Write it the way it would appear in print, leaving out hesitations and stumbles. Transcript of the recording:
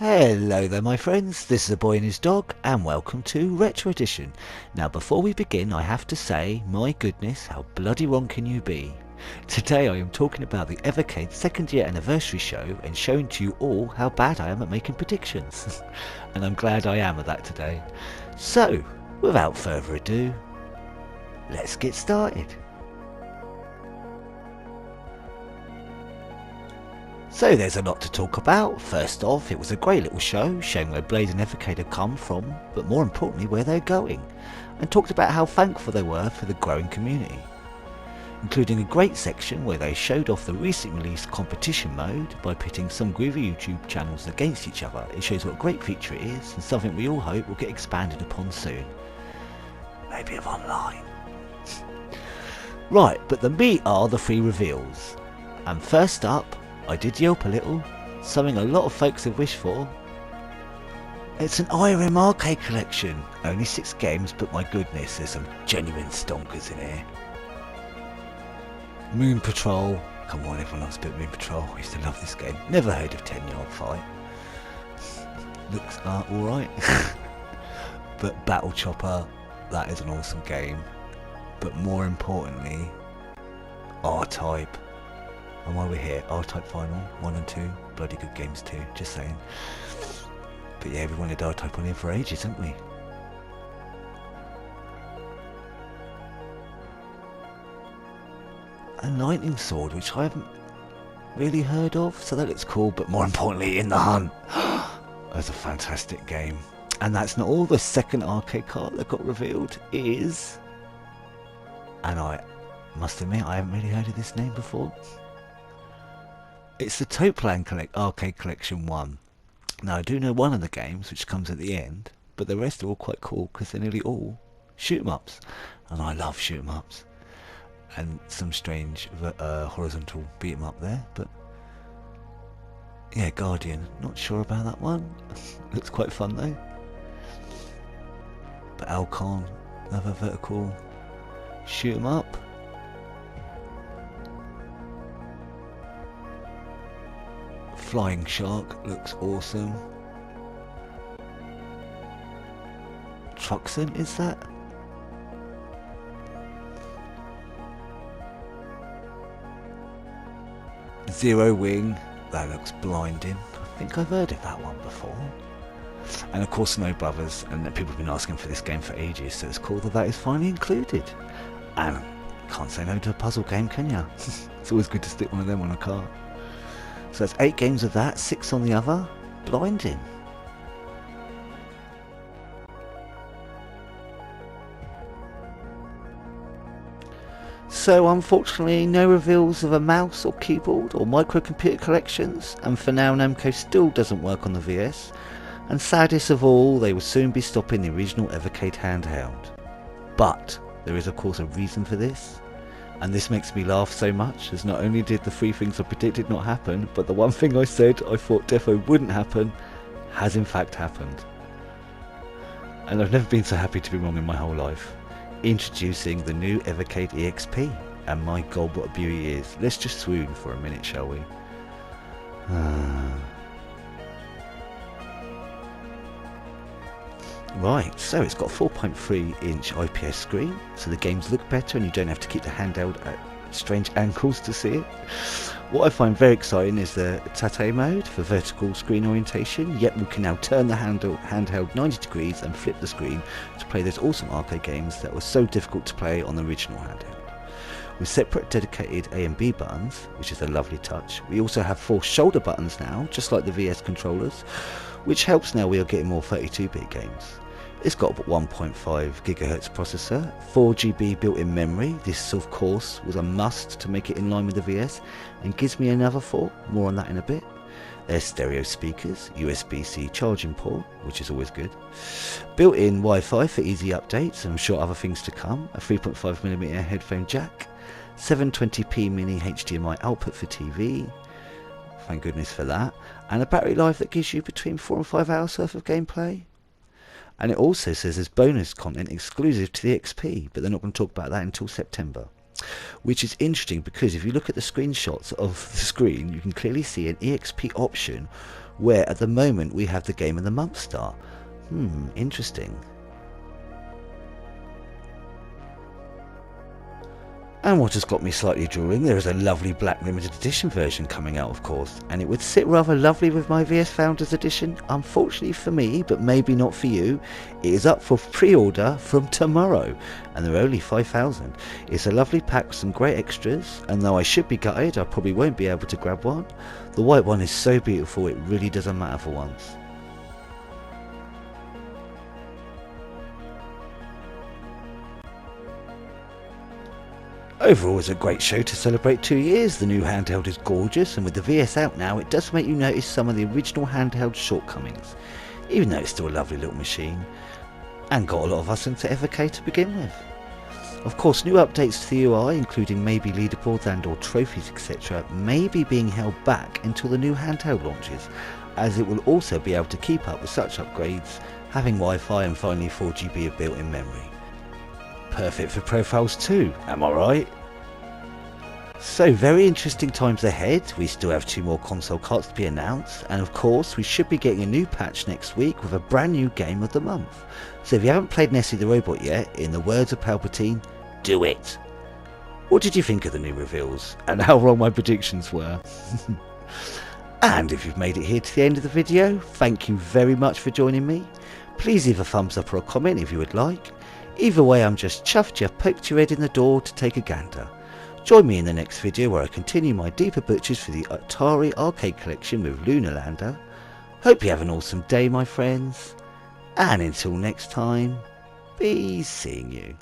Hello there my friends, this is a boy and his dog and welcome to Retro Edition. Now before we begin I have to say, my goodness how bloody wrong can you be. Today I am talking about the Evercade second year anniversary show and showing to you all how bad I am at making predictions. And I'm glad I am at that today. So without further ado, let's get started. So there's a lot to talk about. First off, it was a great little show showing where Blade and Evercade had come from, but more importantly where they're going, and talked about how thankful they were for the growing community, including a great section where they showed off the recently released competition mode by pitting some groovy YouTube channels against each other. It shows what a great feature it is and something we all hope will get expanded upon soon. Maybe of online. Right, but the meat are the three reveals. And first up, I did yelp a little, something a lot of folks have wished for. It's an IRM arcade collection. Only 6 games, but my goodness, there's some genuine stonkers in here. Moon Patrol. Come on, everyone loves a bit of Moon Patrol. I used to love this game. Never heard of 10 Yard Fight. Looks alright. But Battle Chopper, that is an awesome game. But more importantly, R-Type. And while we're here, R-Type Final 1 and 2, bloody good games too, just saying. But yeah, we wanted R-Type on here for ages, haven't we? A Lightning Sword, which I haven't really heard of, so that looks cool, but more importantly, In the Hunt. That's a fantastic game. And that's not all. The second arcade card that got revealed is... And I must admit, I haven't really heard of this name before. It's the Toplan Arcade Collection 1. Now I do know one of the games, which comes at the end, but the rest are all quite cool because they're nearly all shoot-em-ups. And I love shoot-em-ups. And some strange horizontal beat-em-up there, but... Yeah, Guardian. Not sure about that one. Looks quite fun though. But Alcon, another vertical shoot-em-up. Flying Shark looks awesome. Truxon, is that? Zero Wing, that looks blinding. I think I've heard of that one before. And of course Snow Brothers, and people have been asking for this game for ages, so it's cool that that is finally included. And can't say no to a puzzle game, can ya? It's always good to stick one of them on a cart. So that's 8 games of that, 6 on the other. Blinding. So unfortunately no reveals of a mouse or keyboard or microcomputer collections, and for now Namco still doesn't work on the VS, and saddest of all, they will soon be stopping the original Evercade handheld. But there is of course a reason for this. And this makes me laugh so much, as not only did the 3 things I predicted not happen, but the one thing I said I thought defo wouldn't happen, has in fact happened. And I've never been so happy to be wrong in my whole life. Introducing the new Evercade EXP, and my god what a beauty it is. Let's just swoon for a minute, shall we? Right, so it's got a 4.3 inch IPS screen, so the games look better and you don't have to keep the handheld at strange angles to see it. What I find very exciting is the Tate mode for vertical screen orientation, yet we can now turn the handheld 90 degrees and flip the screen to play those awesome arcade games that were so difficult to play on the original handheld. With separate dedicated A and B buttons, which is a lovely touch. We also have 4 shoulder buttons now, just like the VS controllers, which helps now we are getting more 32-bit games. It's got a 1.5 GHz processor, 4GB built-in memory. This of course was a must to make it in line with the VS, and gives me another 4, more on that in a bit. There's stereo speakers, USB-C charging port, which is always good. Built-in Wi-Fi for easy updates, and I'm sure other things to come. A 3.5mm headphone jack, 720p mini HDMI output for TV, thank goodness for that, and a battery life that gives you between 4 and 5 hours worth of gameplay. And it also says there's bonus content exclusive to the XP, but they're not going to talk about that until September. which is interesting because if you look at the screenshots of the screen, you can clearly see an EXP option where at the moment we have the Game of the Month star. Interesting. And what has got me slightly drooling, there is a lovely black limited edition version coming out, of course, and it would sit rather lovely with my VS Founders edition. Unfortunately for me, but maybe not for you, it is up for pre-order from tomorrow, and there are only 5,000. It's a lovely pack with some great extras, and though I should be gutted, I probably won't be able to grab one. The white one is so beautiful, it really doesn't matter for once. Overall, it's a great show to celebrate 2 years. The new handheld is gorgeous, and with the VS out now, it does make you notice some of the original handheld shortcomings, even though it's still a lovely little machine, and got a lot of us into Evercade to begin with. Of course, new updates to the UI, including maybe leaderboards and or trophies etc, may be being held back until the new handheld launches, as it will also be able to keep up with such upgrades, having Wi-Fi and finally 4GB of built-in memory. Perfect for profiles too, am I right? So very interesting times ahead. We still have 2 more console carts to be announced, and of course we should be getting a new patch next week with a brand new game of the month. So if you haven't played Nessie the Robot yet, in the words of Palpatine, do it! What did you think of the new reveals, and how wrong my predictions were? And if you've made it here to the end of the video, thank you very much for joining me. Please leave a thumbs up or a comment if you would like. Either way, I'm just chuffed you've poked your head in the door to take a gander. Join me in the next video where I continue my deeper butchers for the Atari arcade collection with Lunar Lander. Hope you have an awesome day, my friends, and until next time, be seeing you.